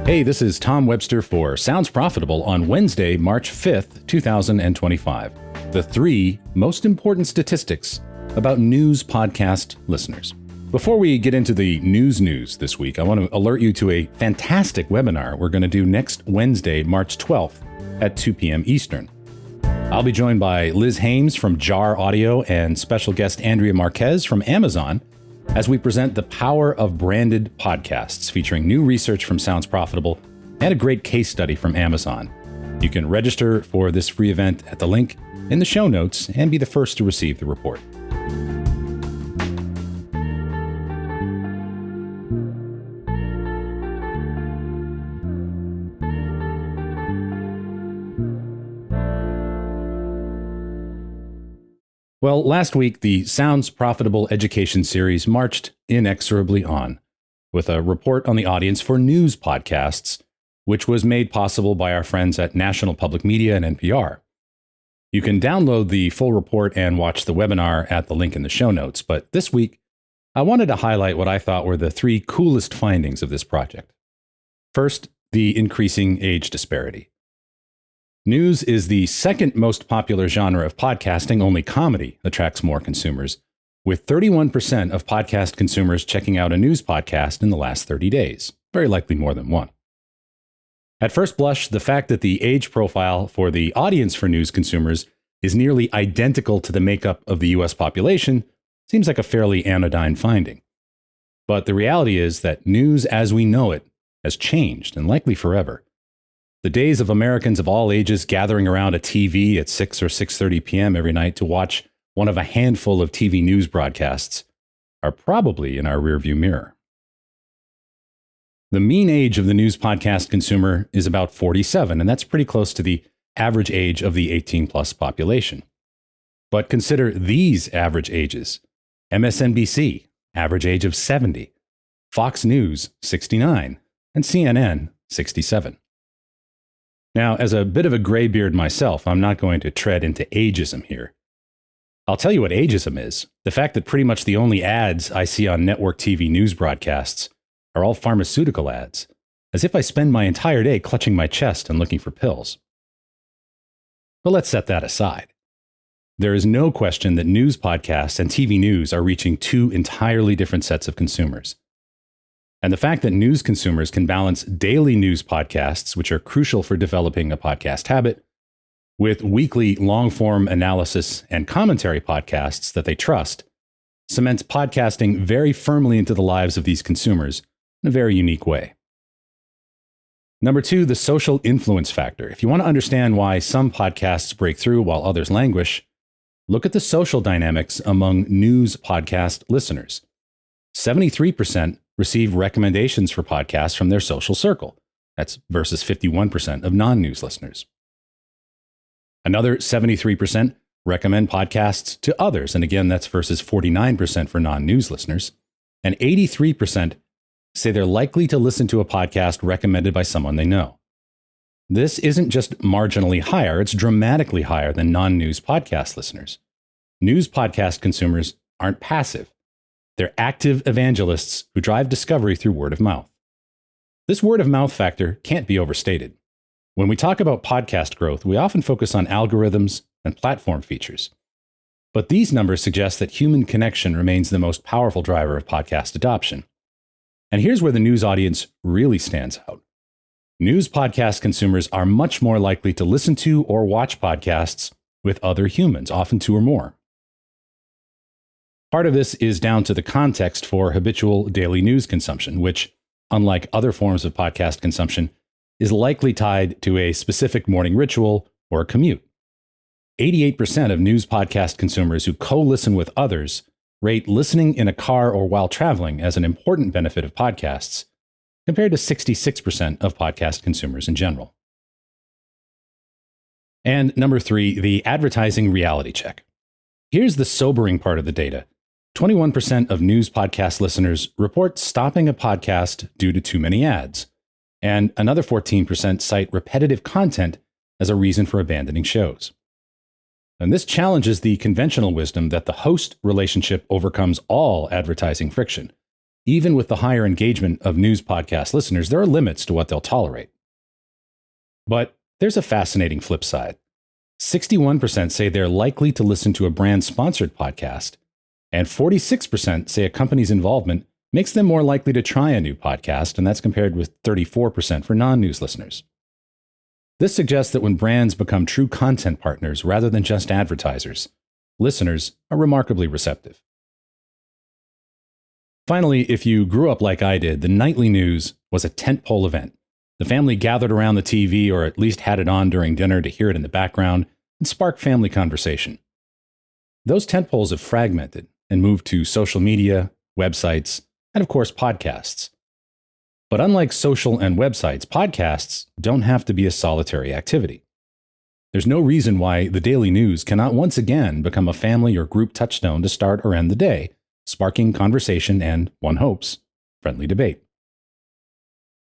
Hey, this is Tom Webster for Sounds Profitable on Wednesday, March 5th, 2025. The 3 most important statistics about news podcast listeners. Before we get into the news this week, I want to alert you to a fantastic webinar we're going to do next Wednesday, March 12th at 2 p.m. Eastern. I'll be joined by Liz Hames from Jar Audio and special guest Andrea Marquez from Amazon as we present the power of branded podcasts, featuring new research from Sounds Profitable and a great case study from Amazon. You can register for this free event at the link in the show notes and be the first to receive the report. Well, last week, the Sounds Profitable Education series marched inexorably on with a report on the audience for news podcasts, which was made possible by our friends at National Public Media and NPR. You can download the full report and watch the webinar at the link in the show notes, but this week, I wanted to highlight what I thought were the 3 coolest findings of this project. First, the increasing age disparity. News is the second most popular genre of podcasting. Only comedy attracts more consumers, with 31% of podcast consumers checking out a news podcast in the last 30 days, very likely more than one. At first blush, the fact that the age profile for the audience for news consumers is nearly identical to the makeup of the US population seems like a fairly anodyne finding. But the reality is that news as we know it has changed, and likely forever. The days of Americans of all ages gathering around a TV at 6 or 6:30 p.m. every night to watch one of a handful of TV news broadcasts are probably in our rearview mirror. The mean age of the news podcast consumer is about 47, and that's pretty close to the average age of the 18-plus population. But consider these average ages. MSNBC, average age of 70, Fox News, 69, and CNN, 67. Now, as a bit of a graybeard myself, I'm not going to tread into ageism here. I'll tell you what ageism is. The fact that pretty much the only ads I see on network TV news broadcasts are all pharmaceutical ads, as if I spend my entire day clutching my chest and looking for pills. But let's set that aside. There is no question that news podcasts and TV news are reaching 2 entirely different sets of consumers. And the fact that news consumers can balance daily news podcasts, which are crucial for developing a podcast habit, with weekly long-form analysis and commentary podcasts that they trust, cements podcasting very firmly into the lives of these consumers in a very unique way. Number 2, the social influence factor. If you want to understand why some podcasts break through while others languish, look at the social dynamics among news podcast listeners. 73% receive recommendations for podcasts from their social circle. That's versus 51% of non-news listeners. Another 73% recommend podcasts to others. And again, that's versus 49% for non-news listeners. And 83% say they're likely to listen to a podcast recommended by someone they know. This isn't just marginally higher, it's dramatically higher than non-news podcast listeners. News podcast consumers aren't passive. They're active evangelists who drive discovery through word of mouth. This word of mouth factor can't be overstated. When we talk about podcast growth, we often focus on algorithms and platform features. But these numbers suggest that human connection remains the most powerful driver of podcast adoption. And here's where the news audience really stands out. News podcast consumers are much more likely to listen to or watch podcasts with other humans, often 2 or more. Part of this is down to the context for habitual daily news consumption, which, unlike other forms of podcast consumption, is likely tied to a specific morning ritual or a commute. 88% of news podcast consumers who co-listen with others rate listening in a car or while traveling as an important benefit of podcasts, compared to 66% of podcast consumers in general. And number 3, the advertising reality check. Here's the sobering part of the data. 21% of news podcast listeners report stopping a podcast due to too many ads, and another 14% cite repetitive content as a reason for abandoning shows. And this challenges the conventional wisdom that the host relationship overcomes all advertising friction, even with the higher engagement of news podcast listeners, there are limits to what they'll tolerate. But there's a fascinating flip side. 61% say they're likely to listen to a brand-sponsored podcast, and 46% say a company's involvement makes them more likely to try a new podcast, and that's compared with 34% for non-news listeners. This suggests that when brands become true content partners rather than just advertisers, listeners are remarkably receptive. Finally, if you grew up like I did, the nightly news was a tentpole event. The family gathered around the TV, or at least had it on during dinner to hear it in the background, and spark family conversation. Those tentpoles have fragmented and moved to social media, websites, and of course podcasts. But unlike social and websites, podcasts don't have to be a solitary activity. There's no reason why the daily news cannot once again become a family or group touchstone to start or end the day, sparking conversation and, one hopes, friendly debate.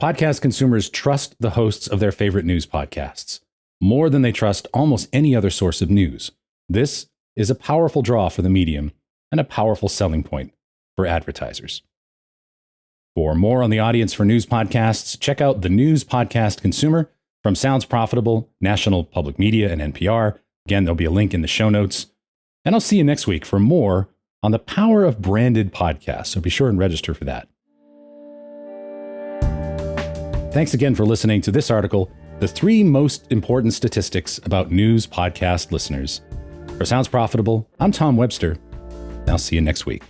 Podcast consumers trust the hosts of their favorite news podcasts more than they trust almost any other source of news. This is a powerful draw for the medium and a powerful selling point for advertisers. For more on the audience for news podcasts, check out The News Podcast Consumer from Sounds Profitable, National Public Media, and NPR. Again, there'll be a link in the show notes. And I'll see you next week for more on the power of branded podcasts, so be sure and register for that. Thanks again for listening to this article, The 3 Most Important Statistics About News Podcast Listeners. For Sounds Profitable, I'm Tom Webster. I'll see you next week.